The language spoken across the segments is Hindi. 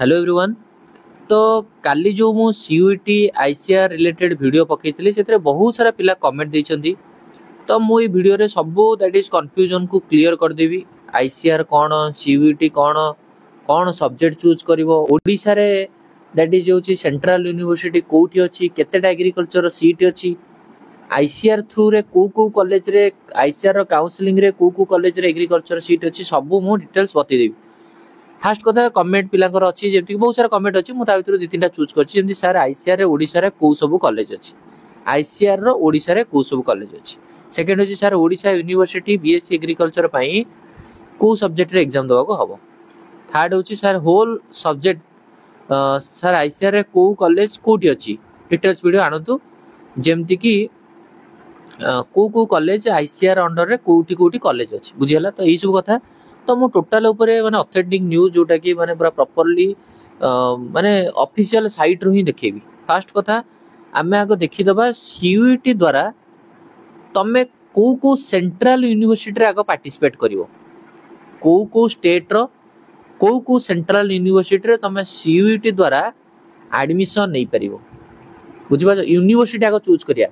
Hello everyone. तो काली जो मु सीयूईटी आईसीआर रिलेटेड वीडियो पकेइतली सेतरे बहुत सारा पिला कमेंट देइछंती। तो मु ई वीडियो रे सब दैट इज कंफ्यूजन को क्लियर कर देबी। आईसीआर कोन, सीयूईटी कोन, कोन सब्जेक्ट चूज करिवो, ओडिसा रे दैट इज होची सेंट्रल यूनिवर्सिटी कोठी अछि, केतेटा एग्रीकल्चर सीट अछि, आईसीआर थ्रू रे को कॉलेज रे आईसीआर रो काउंसलिंग रे को कॉलेज रे एग्रीकल्चर सीट अछि, सब मु डिटेल्स बतै देबी। फास्ट कथा कमेंट पिलांकर अछि जेमति बहुत सारा कमेंट अछि, मु ता भितर दु तीनटा चूज करछि। जेमति सर आईसीआर रे ओडिसा रे को सब कॉलेज अछि, आईसीआर रो ओडिसा रे को सब कॉलेज अछि। सेकंड अछि sir Odisha university BSc agriculture पई को सब्जेक्ट रे एग्जाम दवा को हबो। थर्ड अछि sir whole subject sir ICR रे को कॉलेज कोठी अछि, डिटेल्स वीडियो आनतु। जेमति कि को कॉलेज आईसीआर अंडर रे कोठी कोठी कॉलेज अछि, बुझियला। तो एई सब कथा तो मु टोटल ऊपर माने ऑथेंटिक न्यूज जोटा कि माने पूरा प्रॉपर्ली माने ऑफिशियल साइट रो ही देखेबी। फास्ट कथा आमे आगो देखि दबा सीयूईटी द्वारा तमे को सेंट्रल यूनिवर्सिटी रे आगो पार्टिसिपेट करिवो, को स्टेट रो को सेंट्रल यूनिवर्सिटी रे तमे सीयूईटी द्वारा एडमिशन नै परिवो। बुझिबा यूनिवर्सिटी आगो चूज करिया,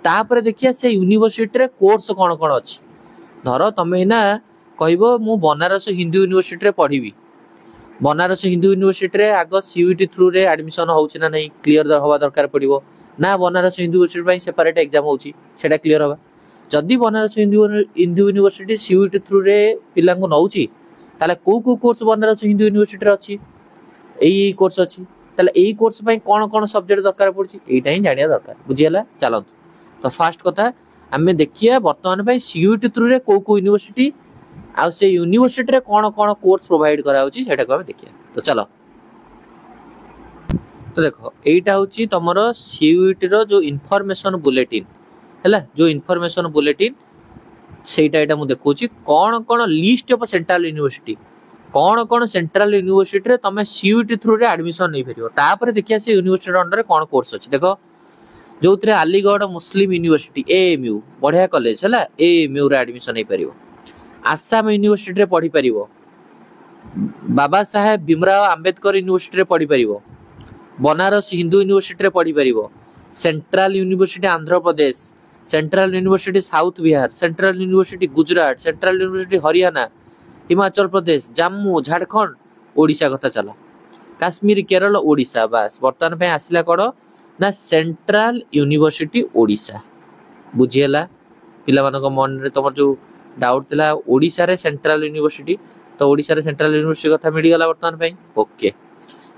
तापर देखिया से यूनिवर्सिटी रे कोर्स कोन कोन अछि। धरो तमे ना कहबो मु बनारस हिंदू यूनिवर्सिटी रे पढिबी, बनारस हिंदू यूनिवर्सिटी रे आगो सीयूईटी थ्रू रे एडमिशन होउछि ना नै क्लियर हवा दरकार पड़िबो ना, बनारस हिंदू यूनिवर्सिटी पई सेपरेट एग्जाम होउछि सेटा क्लियर हवा। जदि Banaras Hindu university CUET through रे पिला को नउछि ताले को कोर्स बनारस हिंदू यूनिवर्सिटी रे अछि, एई कोर्स अछि, ताले एई कोर्स पई कोन कोन सब्जेक्ट दरकार पड़छि एटा ही जानिया दरकार, बुझियला। चलो तो फास्ट कथा आमे देखिया वर्तमान पई सीयूईटी थ्रू रे को यूनिवर्सिटी आ से यूनिवर्सिटी रे कोन कोन कोर्स प्रोवाइड करा होछि सेटा को देखिया। तो चलो तो देखो एटा होछि तमरो सीयूईटी रो जो इन्फॉर्मेशन बुलेटिन हैला, जो इन्फॉर्मेशन बुलेटिन सेटा एटा मु देखौछि कोन कोन लिस्ट ऑफ सेंट्रल यूनिवर्सिटी, कोन कोन सेंट्रल यूनिवर्सिटी रे तमे सीयूईटी थ्रू रे एडमिशन नै परियो। तापर देखिया से यूनिवर्सिटी अंडर कोन कोर्स अछि। देखो जोतरे अलीगढ़ मुस्लिम यूनिवर्सिटी एएमयू बढ़िया कॉलेज हैला, एएमयू रे एडमिशन नै परियो। आसाम यूनिवर्सिटी रे पढ़ी परिवो, बाबा साहेब भीमराव अंबेडकर यूनिवर्सिटी रे पढ़ी परिवो, बनारस हिंदू यूनिवर्सिटी रे पढ़ी परिवो, central university Andhra Pradesh, central university south Bihar, central university Gujarat, central university Haryana, Himachal Pradesh, Jammu Jharkhand, Odisha कथा चला, काश्मीर केरल ओडिशा। बस वर्तमान पे आसिला कोड ना सेंट्रल यूनिवर्सिटी ओडिशा, बुझियला। पिला मानको मन रे तमर जो डाउट थिला ओडिसा रे सेंट्रल यूनिवर्सिटी, तो ओडिसा रे सेंट्रल यूनिवर्सिटी कथा मिल गेला वर्तमान पे। ओके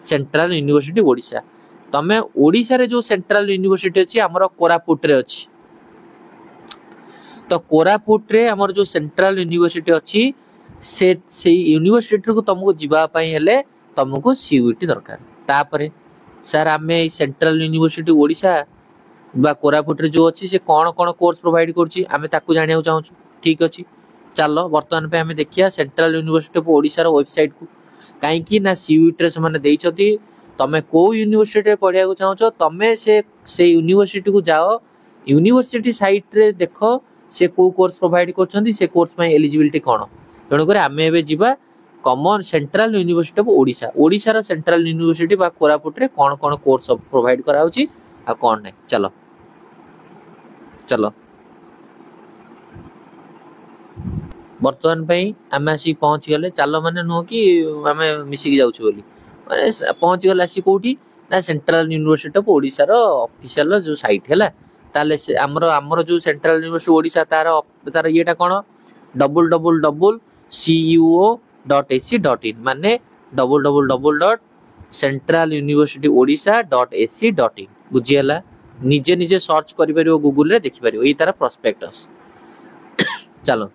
सेंट्रल यूनिवर्सिटी ओडिशा, तमे ओडिसा रे जो सेंट्रल यूनिवर्सिटी अछि हमर कोरापुट रे अछि। तो कोरापुट रे हमर जो सेंट्रल यूनिवर्सिटी अछि से यूनिवर्सिटी को तुमको जिबा पई हेले तुमको सीयूईटी दरकार। तापरे सर आमे सेंट्रल यूनिवर्सिटी ओडिशा बा कोरापुट रे जो अछि से कोन कोन कोर्स प्रोवाइड करछि आमे ताकू जानिया चाहछु। ठीक अछि चलो वर्तमान पे आमे देखिया सेंट्रल यूनिवर्सिटी ऑफ ओडिशा रो वेबसाइट को, काई कि ना सीयूईटी रे माने देइछथि तमे को यूनिवर्सिटी रे पढिया को चाहछो तमे से यूनिवर्सिटी को जाओ, यूनिवर्सिटी साइट रे देखो से को कोर्स प्रोवाइड करछन्ती, से कोर्स में एलिजिबिलिटी कोन। तणो करे आमे एबे जिबा common central university of Odisha, Odisha रा सेंट्रल यूनिवर्सिटी बा कोरापुट रे कोन कोन कोर्स प्रोवाइड करा होची आ कोन नै। चलो चलो वर्तमान पई आमे आसी पहुंच गेले, चलो माने नो कि आमे मिसी जाउछु बोली माने पहुंच गेले आसी कोठी ना सेंट्रल यूनिवर्सिटी ऑफ ओडिशा रो ऑफिशियल जो साइट हैला। ताले से हमरो जो सेंट्रल यूनिवर्सिटी ओडिशा तार येटा कोन www.cuo.ac.in माने www.centraluniversityodisha.ac.in बुझियला। निजे निजे सर्च करि परियो गूगल रे देखि परियो ई तारा प्रोस्पेक्टस। चलो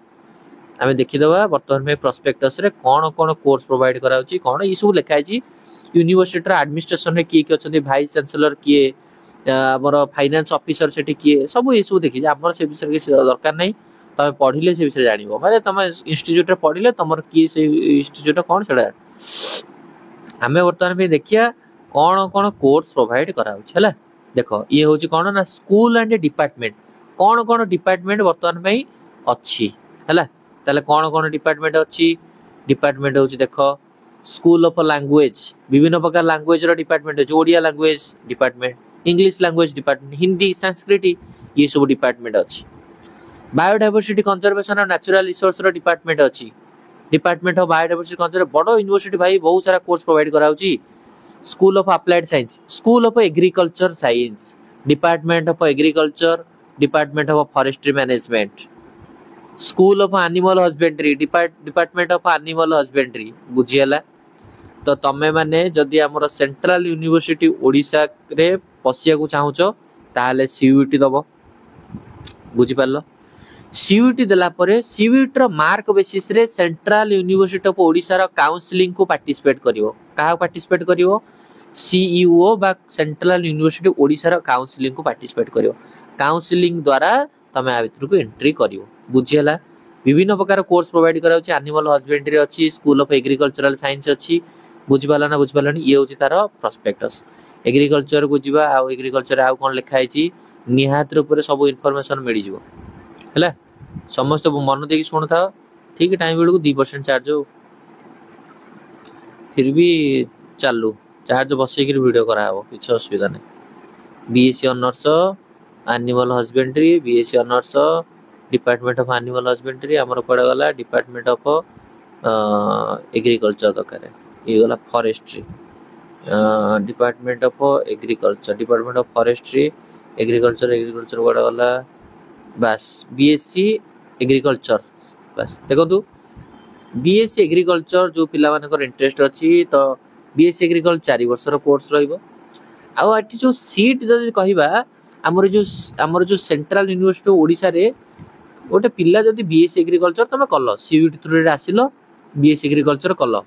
आमे देखि दबा वर्तमान में प्रोस्पेक्टस रे कोन कोन कोर्स प्रोवाइड करा होची, कोन ई सब लिखा छी। यूनिवर्सिटी रा एडमिनिस्ट्रेशन रे की अछंती, वाइस चांसलर किए, हमर फाइनेंस ऑफिसर सेठी किए, सब ए सब देखि जे हमर से विषय के दरकार नै, तमे पढिले से विषय जानिबो माने तमे इंस्टीट्यूट रे पढिले तमर की से इंस्टीट्यूट कोन सेडा। हमें वर्तमान पे देखिया कोन कोन कोर्स प्रोवाइड करा होची हैला। देखो ये होची कोन ना school and department, cone cone department वर्तमान पे अछि हैला। ताले कोन कोन डिपार्टमेंट अछि, डिपार्टमेंट होची देखो स्कूल ऑफ लैंग्वेज विभिन्न प्रकार लैंग्वेज रो डिपार्टमेंट अछि Odia language department English language department Hindi Sanskrit ये सब डिपार्टमेंट अछि बायोडायवर्सिटी कंजर्वेशन और नेचुरल रिसोर्स रो डिपार्टमेंट अछि डिपार्टमेंट ऑफ बायोडायवर्सिटी कंजर्व बड़ो यूनिवर्सिटी भाई बहुत सारा कोर्स प्रोवाइड कराउची school of applied science school of agriculture science department of agriculture department of forestry management school of animal husbandry department of animal husbandry बुझीला तो तमे माने जदि हमर सेंट्रल यूनिवर्सिटी ओडिशा रे पसिया को चाहूचो ताले सीयूटी दबो बुझी पारलो सीयूटी देला परे सीयूटी रो मार्क बेसिस रे सेंट्रल यूनिवर्सिटी ऑफ ओडिशा रो काउंसलिंग को पार्टिसिपेट करिवो काहा पार्टिसिपेट करिवो सीईओ बा सेंट्रल यूनिवर्सिटी ओडिशा रो काउंसलिंग को पार्टिसिपेट करिवो काउंसलिंग द्वारा तमे आ भितर को एंट्री करिवो बुझियला विभिन्न प्रकार कोर्स प्रोवाइड कराउची एनिमल हस्बेंड्री अछि स्कूल ऑफ एग्रीकल्चरल साइंस अछि बुझिपाला ना बुझिपालानी ये होची तार प्रोस्पेक्टस एग्रीकल्चर को जीवा आ एग्रीकल्चर आ कोन लिखा आइची निहात ऊपर सब इन्फॉर्मेशन मिल जिवो हैला समस्त मन देकी सुन था ठीक टाइम बेलू 2% चार्ज हो फिर भी चालू चार्ज बसई के वीडियो करा हो किछ असुविधा नै BSc honours animal husbandry BSc honours department of animal husbandry हमर पड़ गला डिपार्टमेंट ऑफ एग्रीकल्चर दरकार ये गला forestry department of forestry agriculture पड़ गला बस बीएससी एग्रीकल्चर बस देखो तू बीएससी एग्रीकल्चर जो पिला मानकर इंटरेस्ट अछि तो बीएससी एग्रीकल्चर 4 वर्ष रो कोर्स रहइबो आ एठी जो सीट जदि कहिबा हमर जो सेंट्रल यूनिवर्सिटी ओडिसा रे गोटे पिला जदि बीएससी एग्रीकल्चर तमे कलो सीयूटी थ्रू रे आसिलो बीएससी एग्रीकल्चर कलो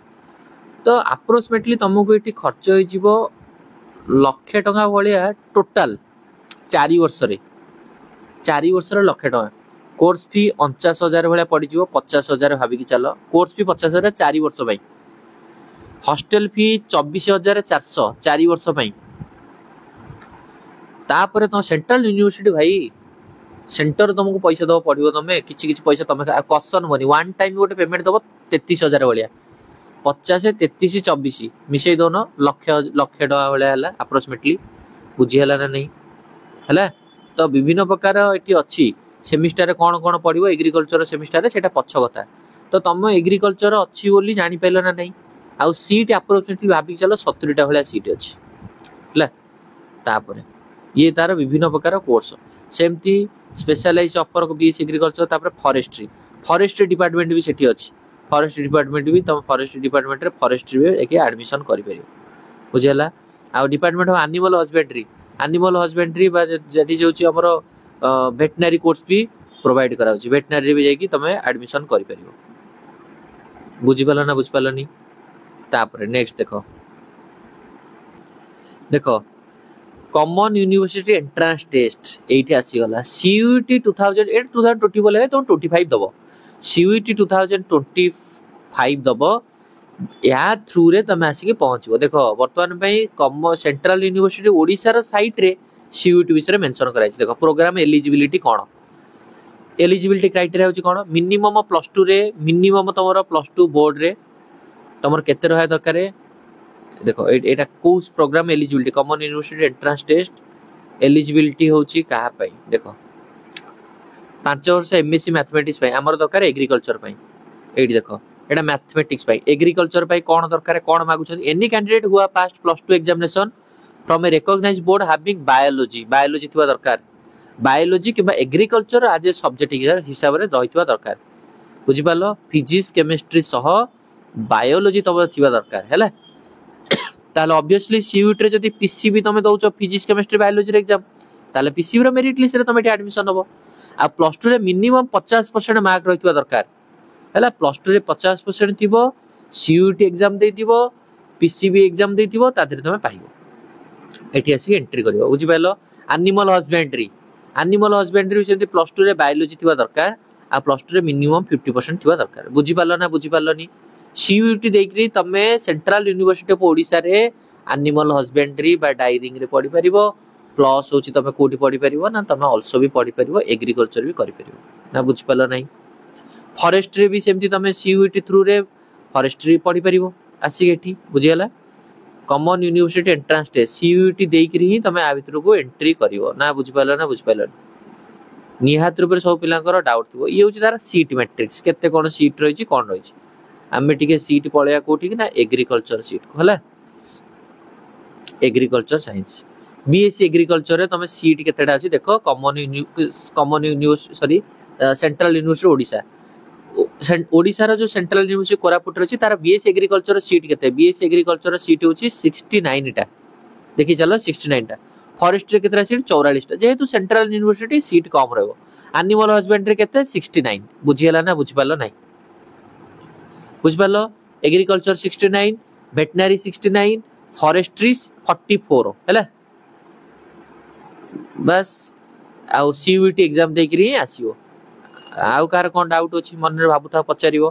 तो अप्रोक्सीमेटली तुमको एठी खर्च होई जिवो लाख टका भलिया टोटल 4 वर्ष रे 4 वर्ष रे लाख टका कोर्स फी 49,000 भलिया पड़ी जिवो 50,000 भाबी कि चलो कोर्स फी 50,000 4 वर्ष पई हॉस्टल फी 24,400 4 वर्ष पई तापर तो सेंट्रल यूनिवर्सिटी भाई सेंटर तुमको पैसा दबो पड़िबो तमे किछि पैसा तमे कसन बनी वन टाइम गोटे पेमेंट दबो 33,000 भलिया 50 33 24 मिसई दोनो लाख टका भलिया हला अप्रोक्सीमेटली बुझी हला ना नहीं हला तो विभिन्न प्रकार एटी अछि सेमिस्टर कोन कोन पड़िबो एग्रीकल्चर सेमिस्टर रे सेटा पछ कथा तो तुम एग्रीकल्चर अछि बोली जानि पैलो ना नहीं आ सीट अप्रोक्सीमेटली भाबी चलो 70 टा भलिया सीट अछि हला तापर ये तार विभिन्न प्रकार कोर्स सेमती स्पेशलाइज ऑफर को बीएससी एग्रीकल्चर तापर फॉरेस्ट्री डिपार्टमेंट भी सेठी अछि फॉरेस्ट्री डिपार्टमेंट भी तुम फॉरेस्ट्री डिपार्टमेंट रे फॉरेस्ट्री रे एके एडमिशन करि परियो बुझेला आ डिपार्टमेंट ऑफ एनिमल हस्बेंड्री बा जदी जोची हमरो वेटनरी कोर्स भी प्रोवाइड कराउची वेटनरी भी जाई तमे एडमिशन करि परियो बुझि पाला ना बुझ पालनी तापर नेक्स्ट देखो कॉमन यूनिवर्सिटी एंट्रेंस टेस्ट एठी आसी गला सीयूटी 2020 बोले तो 25 दबो सीयूटी 2025 दबो या थ्रू रे तमे आसी के पहुंचबो देखो वर्तमान पई कम सेंट्रल यूनिवर्सिटी ओडिसा रो साइट रे सीयूटी विषय मेंशन कराई देखो प्रोग्राम एलिजिबिलिटी कोन एलिजिबिलिटी क्राइटेरिया होची कोन मिनिमम +2 रे मिनिमम तमरो +2 बोर्ड रे तमर केते रहय दरकार देखो एटा course program eligibility common university entrance test eligibility होची कहा पई देखो 5 वर्ष एमएससी मैथमेटिक्स पई हमर दरकार एग्रीकल्चर पई एडी देखो एटा मैथमेटिक्स पई एग्रीकल्चर पई कोन दरकार कोन मागुछन any candidate who passed +2 examination from a recognized board having biology थिवा दरकार बायोलॉजी किबा एग्रीकल्चर आज ए सब्जेक्ट हिसाब रे रहितवा दरकार बुझि पालो फिजिक्स केमिस्ट्री सह बायोलॉजी तब थिवा दरकार हैला ताले ऑब्वियसली सीयूटी रे जदी पीसीबी तमे दउचो फिजिक्स केमिस्ट्री बायोलॉजी रे एग्जाम ताले पीसीबी रो मेरिट लिस्ट रे तमे एडमिशन होबो आ +2 रे मिनिमम 50% मार्क रहितवा दरकार हैला +2 रे 50% थिबो सीयूटी एग्जाम देइतिबो पीसीबी एग्जाम देइतिबो तादरे तमे पाइबो एठी आसी एंट्री करिवो बुझि पाइलो एनिमल हस्बेंड्री सेति +2 रे बायोलॉजी थिबा दरकार आ +2 रे मिनिमम 50% थिबा दरकार बुझि पालो ना बुझि पालोनी सीयूटी देकरी तमे सेंट्रल यूनिवर्सिटी ऑफ ओडिसा रे एनिमल हस्बेंड्री बा डायरिंग रे पढि परिबो प्लस होची तमे कोठी पढि परिबो ना तमे आल्सो भी पढि परिबो एग्रीकल्चर भी करि परिबो ना बुझ पालो नै फॉरेस्ट्री भी सेमती तमे सीयूटी थ्रू रे फॉरेस्ट्री पढि परिबो आसिक एठी बुझिगला common university entrance test CUET देकरी ही तमे आ भितर को एंट्री करिवो ना बुझिपालो निहात रूप सब पिलांकर डाउट थो ये हूँ तार सीट मैट्रिक्स केते कोन सीट रही कौन रही आम टे सीट पलैया कौटी ना एग्रीकल्चर सीट को है एग्रीकल्चर साइंस बीएससी एग्रीकल्चर तुम सीट केतेटा अच्छी देख common university sorry central university Odisha Odisha जो सेंट्रल यूनिवर्सिटी कोरापुट अच्छी तार बीएससी एग्रीकल्चर सीट केते बीएससी एग्रीकल्चर सीट होची 69 टा देखि चलो 69 टा फॉरेस्ट रे केतरा सीट 44 टा जेहेतु सेंट्रल यूनिवर्सिटी सीट कम रहबो एनिमल हस्बेंडरी केते 69 बुझियला ना बुझिपालो नाही बुझिपालो एग्रीकल्चर 69 वेटनरी 69 फॉरेस्ट्री 44 हैला बस आउ सीयूटी एग्जाम देकरी आसीओ आउ कार कोन डाउट अछि मन रे भाबुथा पचारिबो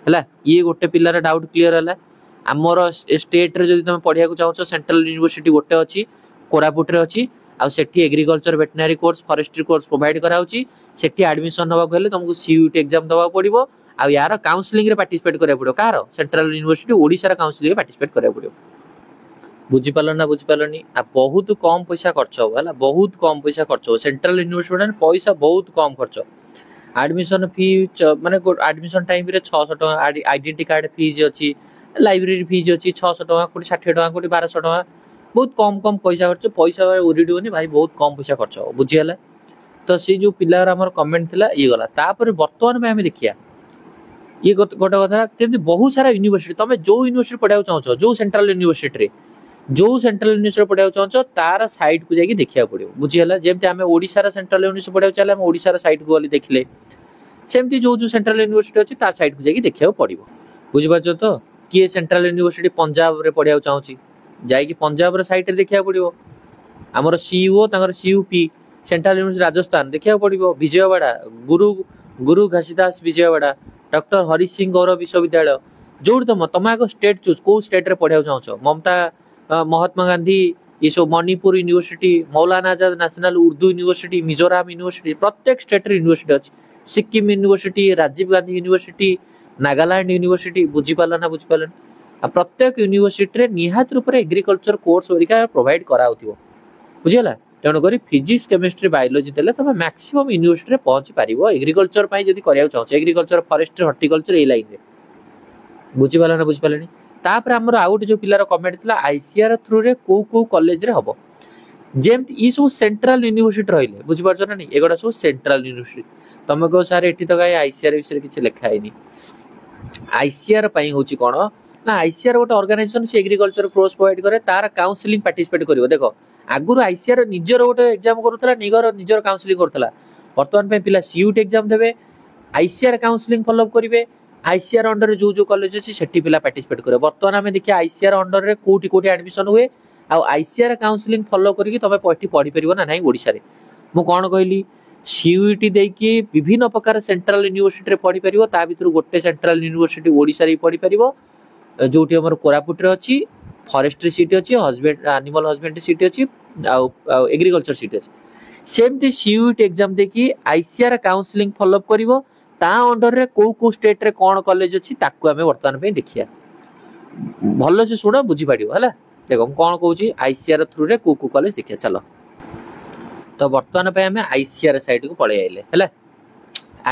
हैला ये गोटे पिल्लार डाउट क्लियर हैला हमर स्टेट रे जदि तुम पढिया को चाहछो सेंट्रल यूनिवर्सिटी गोटे अछि कोरापुट रे अछि आ सेठी agriculture veterinary course forestry course provide कराउची सेठी एडमिशन होबा हेले तुमको सीयूटी एग्जाम दबा पड़िबो आ यार काउंसलिंग रे पार्टिसिपेट करिया पड़िबो कार सेंट्रल यूनिवर्सिटी ओडिसा रे काउंसलिंग रे पार्टिसिपेट करिया पड़िबो बुझी पालो ना बुझी पालोनी आ बहुत कम पैसा खर्च हो हैला बहुत कम पैसा खर्च हो सेंट्रल यूनिवर्सिटी में पैसा बहुत कम खर्च एडमिशन फी माने एडमिशन टाइम रे 600 टका आइडेंटिटी कार्ड फीस अछि लाइब्रेरी फीस अछि 600 टका कोटी 60 टका कोटी 1200 टका बहुत कम पैसा खर्च पैसा उरिडोनी भाई बहुत कम पैसा खर्च हो बुझी हला तो से जो पिल्लार हमर कमेंट थिला ये गला तापर वर्तमान में हमें देखिया ये गोटे कथा तेमति बहुत सारा यूनिवर्सिटी तमे जो यूनिवर्सिटी पढ़ाउ चाहछो जो सेंट्रल यूनिवर्सिटी रे जो सेंट्रल यूनिवर्सिटी पढ़ाउ चाहछो तार साइट को जाके देखिया पड़ियो बुझी हला जेमति हमें ओडिसा रा सेंट्रल यूनिवर्सिटी पढ़ाउ चाहले हम ओडिसा रा साइट को वाली देखले सेमति जो सेंट्रल यूनिवर्सिटी अछि ता साइट को जाके देखिया पड़ियो बुझि पाछो तो किए सेंट्रल यूनिवर्सिटी पंजाब रे पढ़ाउ चाहछि जाई पंजाब रे साइट रे देखिया पड़ियो हमर सीईओ तांगर सीयूपी सेंट्रल यूनिवर्सिटी राजस्थान देखिया पड़ियो विजयवाड़ा गुरु घासीदास विजयवाड़ा डॉक्टर हरि सिंह गौरव विश्वविद्यालय जोड़ तुम आग स्टेट चूज को स्टेट रे पढ़ाउ चाहछो ममता महात्मा गांधी ये सब Manipur university Maulana Azad national Urdu university Mizoram university प्रत्येक स्टेट रे यूनिवर्सिटी अछि Sikkim university Rajiv Gandhi university Nagaland university बुझी पाला ना बुझी पालन आ प्रत्येक यूनिवर्सिटी रे निहात रूप रे एग्रीकल्चर कोर्स ओरिका प्रोवाइड कराउथिबो बुझियला तेणु करी फिजिक्स केमिस्ट्री बायोलॉजी देले तमे मैक्सिमम यूनिवर्सिटी रे पहुंच पारिबो एग्रीकल्चर पई जदी करिया चाहछो एग्रीकल्चर फॉरेस्ट्री हॉर्टिकल्चर ए लाइन रे बुझी पाला ना बुझी पालनी तापर हमर आउट जो पिलार कमेंट थिला आईसीआर थ्रू रे को कॉलेज रे हबो जेमति ई सब सेंट्रल यूनिवर्सिटी रहिले बुझी पारछो ना नहीं एगोडा सब सेंट्रल यूनिवर्सिटी तमे को सारे एठी तो गाय आईसीआर विषय किछ लिखा हैनी आईसीआर पई होची कोन ना आईसीआर गोटे ऑर्गेनाइजेशन से एग्रीकल्चर कोर्स प्रोवाइड करे तार काउंसलिंग पार्टिसिपेट करिवो देखो आगुरु आईसीआर निजर गोटे एग्जाम करूतला निजर काउंसलिंग करतला वर्तमान पे पिला सीयूटी एग्जाम देबे आईसीआर काउंसलिंग फॉलो अप करिवे आईसीआर अंडर जो कॉलेज अछि सेठी पिला पार्टिसिपेट करे वर्तमान हमें देखिया आईसीआर अंडर रे कोठी एडमिशन हुए आ आईसीआर काउंसलिंग फॉलो करिकि तमे पठी पढ़ी परिबो ना नाही ओडिसा रे मु कोन कहली सीयूटी देकी विभिन्न प्रकार सेंट्रल यूनिवर्सिटी रे पढ़ी परिबो ता भितर गोटे सेंट्रल यूनिवर्सिटी ओडिसा रे पढ़ी परिबो जोटी हमर कोरापुट रे अछि फॉरेस्ट्री सीट अछि हस्बैंड एनिमल हस्बेंडरी सीट अछि आ एग्रीकल्चर सीट अछि सेमति सीयूटी एग्जाम देकी आईसीआर काउंसलिंग फॉलो अप करिवो ता अंडर रे को स्टेट रे कोन कॉलेज अछि ताकू हमें वर्तमान पे देखिया भलो से सुनो बुझी पाडियो हला देखो हम कोन कहूची आईसीआर थ्रू रे को कॉलेज देखिया चलो तो वर्तमान पे हमें आईसीआर साइट को पळे आइले हला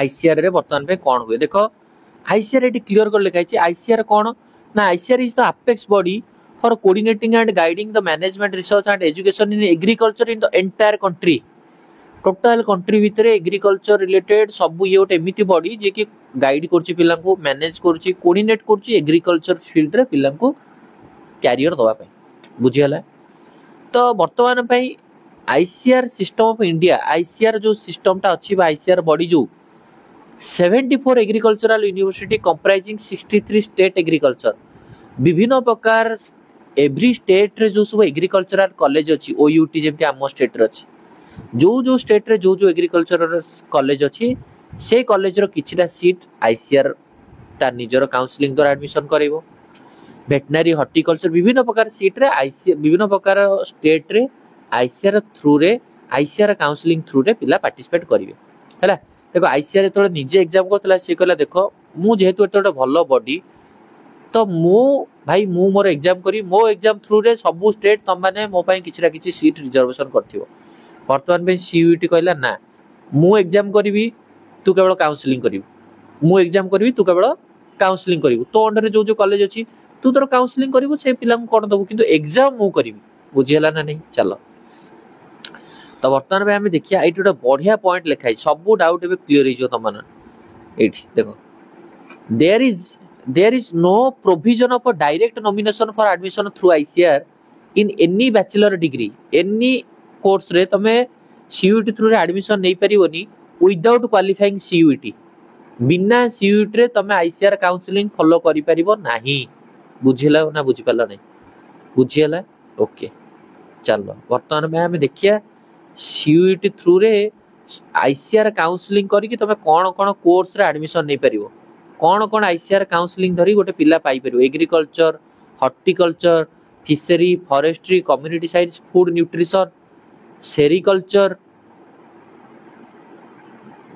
आईसीआर रे वर्तमान पे कोन हुए देखो आईसीआर एटी क्लियर कर लिखाई छी आईसीआर कोन ना ICR is the apex body for coordinating and guiding the management research and education in agriculture in the entire country total country भितर एग्रीकल्चर रिलेटेड सब ये गोटे एमिति बॉडी जे कि गाइड करछि पिला को मैनेज करछि कोऑर्डिनेट करछि एग्रीकल्चर फील्ड रे पिला को कैरियर दवा पे बुझी हला तो वर्तमान पई ICR system of India ICR जो सिस्टम ता अछि बा आईसीआर बॉडी जो 74 agricultural university comprising 63 state agriculture विभिन्न प्रकार एवरी स्टेट रे जो सब एग्रीकल्चरल कॉलेज अछि ओयूटी जेमति आम स्टेट रे अछि जो स्टेट रे जो एग्रीकल्चर कॉलेज अछि से कॉलेज रो किछिटा सीट आईसीआर तार निजर काउंसलिंग द्वारा एडमिशन करैबो वेटनरी हॉर्टिकल्चर विभिन्न प्रकार सीट रे आईसीआर विभिन्न प्रकार स्टेट रे आईसीआर थ्रू रे आईसीआर काउंसलिंग थ्रू रे पिला पार्टिसिपेट करिवे हैला देखो आईसीआर तो निजे एग्जाम करतला से कहला देखो मु जेहेतु एतोटा भलो बॉडी तो मु भाई मु मोर एग्जाम करी मो एग्जाम थ्रू रे सब स्टेट तुम माने मो पई किछि ना किछि सीट रिजर्वेशन करथिबो वर्तमान पे सीयूटी कहला ना मु एग्जाम करी तू केवल काउंसलिंग करी मु एग्जाम करी तू केवल काउंसलिंग करी तो अंडर जो जो कॉलेज अछि तू तोर काउंसलिंग करी से पिला कोन दबु किंतु एग्जाम मु करी बुझियला ना नहीं चलो तो वर्तमान में हमें देखिया एठी ଗୋଟେ बढ़िया पॉइंट लिखाई सब डाउट एबे क्लियर हो जो तमन एठी देखो there is no provision of a direct nomination for admission through ICR in any bachelor degree any course रे तमे CUET through रे admission नहीं परिवनी without qualifying CUET बिना CUET रे तमे ICR काउंसलिंग फॉलो करि परिबो नाही बुझिला ना बुझि पाला नहीं बुझियला ओके चलो वर्तमान में हमें देखिया CUET थ्रू रे ICR काउंसलिंग करी कि तमे कोन कोन कोर्स रे एडमिशन नहीं परिबो कोन कोन ICR काउंसलिंग धरी गोटे पिला पाई परिबो agriculture horticulture fishery forestry community science food nutrition sericulture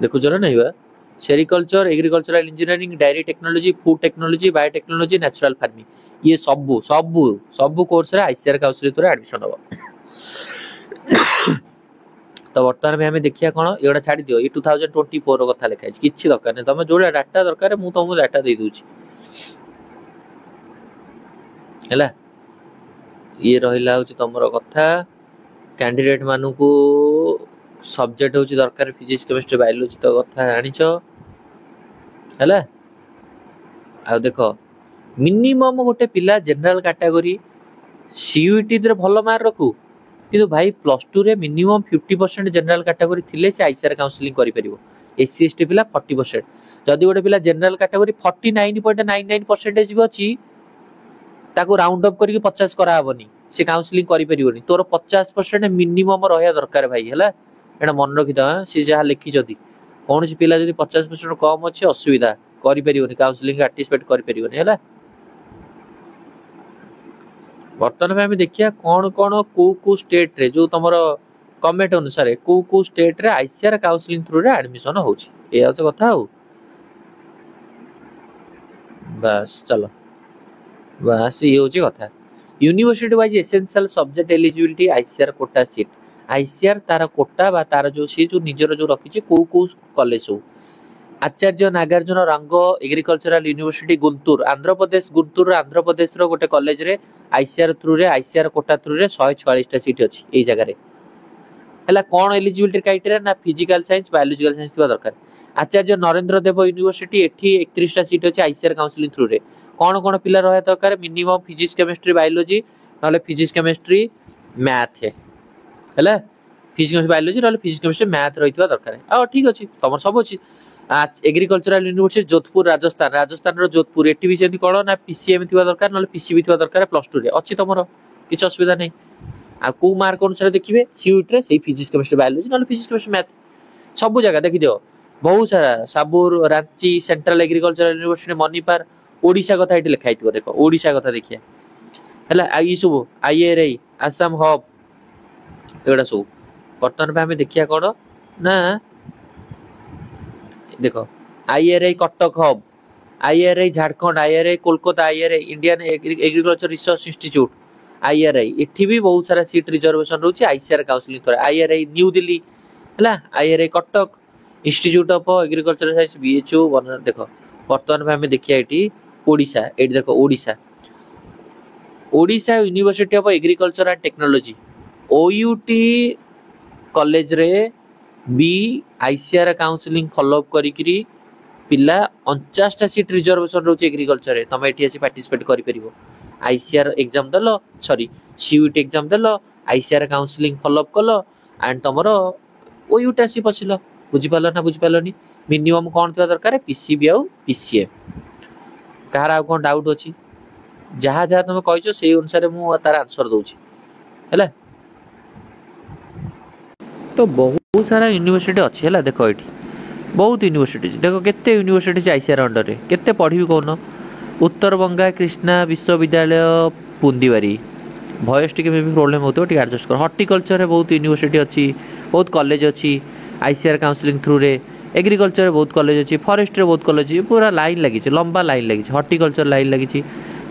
देखो जरा नहीं बा sericulture agricultural engineering dairy technology food technology biotechnology natural farming ये सब कोर्स रे ICR काउंसलिंग थ्रू एडमिशन हो तो वर्तमान में हमें देखिया कोन एडा छाडी दियो ये 2024 रो कथा लिखाइ किछि दरकार नै तमे जोडा डाटा दरकार मु तुमको डाटा दे दूची हैला ये रहिला होची तमरो कथा कैंडिडेट मानु को सब्जेक्ट होची दरकार फिजिक्स केमिस्ट्री बायोलॉजी तो कथा जानिछो हैला आ देखो मिनिमम गोटे पिला जनरल कैटेगरी CUET रे भलो मार्क रखू किंतु भाई प्लस 2 रे मिनिमम 50% जनरल कैटेगरी थिले से ICR काउंसलिंग करि परिबो SC ST पिला 40% जदी गोटे पिला जनरल कैटेगरी 49.99% जीव अछि ताको राउंड अप करके 50 करा हबनी से काउंसलिंग करि परिबोनी तोर 50% मिनिमम रहया दरकार भाई हैला एटा मन रखि द से जहा लिखि जदी कोन से पिला जदी 50% कम अछि असुविधा करि परिबोनी काउंसलिंग पार्टिसिपेट करि परिबोनी हैला वर्तमान में हमें देखिया कौन कौन को स्टेट रे जो तमरो कमेंट अनुसार को स्टेट रे ICR काउंसलिंग थ्रू रे एडमिशन होची ए आछे कथा हो बस चलो बस ये होची कथा university wise essential subject eligibility ICR quota seat ICR तार कोटा बा तार जो सी जो निजर जो रखिछि को कॉलेज हो आचार्य नागार्जुन रंग एग्रीकल्चरल यूनिवर्सिटी गुंटूर आंध्र प्रदेश रो गोटे कॉलेज रे ICR थ्रू रे ICR कोटा थ्रू रे 144 टा सीट अछि एई जगह रे हला कोन एलिजिबिलिटी क्राइटेरिया ना फिजिकल साइंस बायोलॉजिकल साइंस थिबा दरकार आचार्य नरेंद्र देव यूनिवर्सिटी एठी 31 टा सीट अछि ICR काउंसलिंग थ्रू रे कोन कोन पिला रहय दरकार मिनिमम फिजिक्स केमिस्ट्री बायोलॉजी नाले फिजिक्स केमिस्ट्री मैथ है हला फिजिक्स बायोलॉजी नाले फिजिक्स केमिस्ट्री मैथ रहितबा दरकार आ ठीक अछि तमर सब अछि आज एग्रीकल्चरल यूनिवर्सिटी जोधपुर राजस्थान रो जोधपुर एटी भी जेंति कोन ना PCM थिबा दरकार नाले PCB थिबा दरकार प्लस 2 रे अछि तमरो किछ असुविधा नै आ को मार्क अनुसार देखिबे CUET रे सेही फिजिक्स केमिस्ट्री बायोलॉजी नाले फिजिक्स केमिस्ट्री मैथ सब जगह देखि दियो बहुत सारा साबुर Ranchi central agricultural university Manipal Odisha कथा एटी लिखाइ थिबो देखो ओडिशा कथा देखिया हला आई सब IRI आसाम हब एडा सब वर्तमान पे हमें देखिया कोन ना देखो IRI कटक हब IRI Jharkhand IRI Kolkata IRI Indian agriculture research institute IRI एठी भी बहुत सारा सीट रिजर्वेशन रहउची ICR counselling through IRI new Delhi हला IRI Cuttack institute of agriculture science BHU one देखो वर्तमान में हमें देखिया एठी ओडिशा एठी देखो Odisha university of agriculture and technology OUT college रे बी ICR काउंसलिंग फॉलो अप करिकरी पिला 49 टा सीट रिजर्वेशन रहउची एग्रीकल्चर रे तमे एठी आसी पार्टिसिपेट करि परिबो ICR एग्जाम दलो सॉरी CUET एग्जाम दलो ICR काउंसलिंग फॉलो अप कलो एंड तमरो OUT आसी पछिलो बुझि पालो ना बुझि पालोनी मिनिमम कोन थिबा दरकार PCB आ PCM कहार आ कोन डाउट अछि जहा जहा तमे कहिचो सेही अनुसार मु तार आंसर दोची हैला तो बहुत सारा यूनिवर्सिटी अच्छी है देख ये बहुत यूनिवर्सिटी देख केते यूनिवर्सिटी ICR अंडर रे केते पढ़ी कौन उत्तर बंगा कृष्णा विश्वविद्यालय पुंदीवारी भयस टी प्रोब्लेम होतो टी एडजस्ट कर हॉर्टिकल्चर रे बहुत यूनिवर्सिटी अच्छी बहुत कॉलेज अच्छी ICR काउंसलिंग थ्रू रे एग्रीकल्चर बहुत कॉलेज अच्छी, फॉरेस्ट रे बहुत कॉलेज अच्छी, पूरा लाइन लगी, लंबा लाइन लगी, हॉर्टिकल्चर लाइन लगी।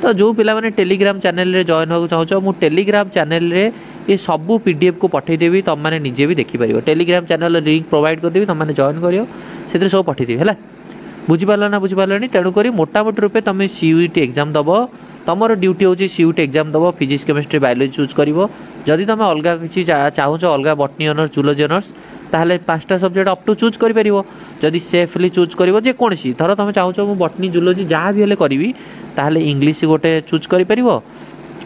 तो जो पिला माने टेलीग्राम चैनल रे जॉइन होगा चाहो मु टेलीग्राम चैनल रे ये सब पीडीएफ को पठेदेवी, तुम मैंने निजे भी देखिपर। टेलीग्राम चैनल लिंक प्रोवाइड करदेवी, तुम मैंने जॉइन करियो, से सब पठेदेवी है। बुझिपार ना बुझिपारे तेणुक मोटामोटी रूपे तुम सीयूईटी एग्जाम दब, तुम ड्यूटी हूँ सीयूईटी एग्जाम दब, फिजिक्स केमिस्ट्री बायोलॉजी चूज कर। जदि तुम अलग किसी चाहो अलग बटनी ऑनर्स जूलॉजी ऑनर्स ताहले 5टा सब्जेक्ट अप टू चूज कर पारिबो। जदि सेफली चूज करिवो जे कोनसी धर तुम चाहो मु बटनी जूलॉजी जहाँ भी हेले करी ताहले इंग्लिश गोटे चूज कर पारिबो,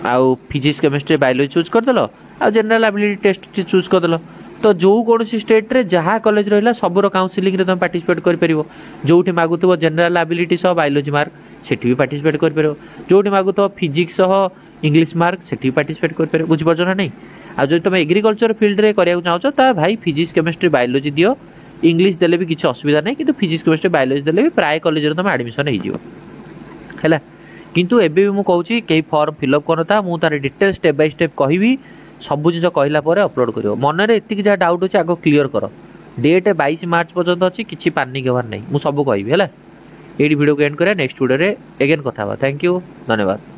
आउ फिजिक्स केमिस्ट्री बायोलॉजी चूज करदेल, आ जनरल एबिलिटी टेस्ट चूज करदेल। तो जो कौन स्टेट रे जहाँ कॉलेज रहा सबूर काउंसिलिंग तुम पार्टिसिपेट कर जो मागुव जनरल एबिलिटी सह बायोलॉजी मार्क सेठी भी पार्टिसिपेट कर जो मागुव फिजिक्स इंग्लिश मार्क सेठी पार्टिसिपेट कर बुझीपार ना नहीं। आ जो तुम एग्रीकल्चर फील्ड रे करिया चाहो ता भाई फिजिक्स केमिस्ट्री बायोलॉजी दियो, इंग्लिश देले भी किसी असुविधा नहीं, किंतु फिजिक्स केमिस्ट्री बायोलॉजी देले भी प्राय कॉलेज रे तुम एडमिशन हो जिवो हैला। किंतु एबे भी मु कहूची कई फॉर्म फिलअप करता मु तार डिटेल स्टेप बाय स्टेप कहबी, सब जिन कहला पर अपलोड कर। मन में एति जहाँ डाउट अच्छे आग क्लीयर कर। डेट 22 मार्च पर्यंत अच्छी, किसी पानिक हबार नहीं, मुझे सब कहबी है। ये वीडियो को एंड करें, नेक्स्ट वीडियो एगेन कथा। थैंक यू, धन्यवाद।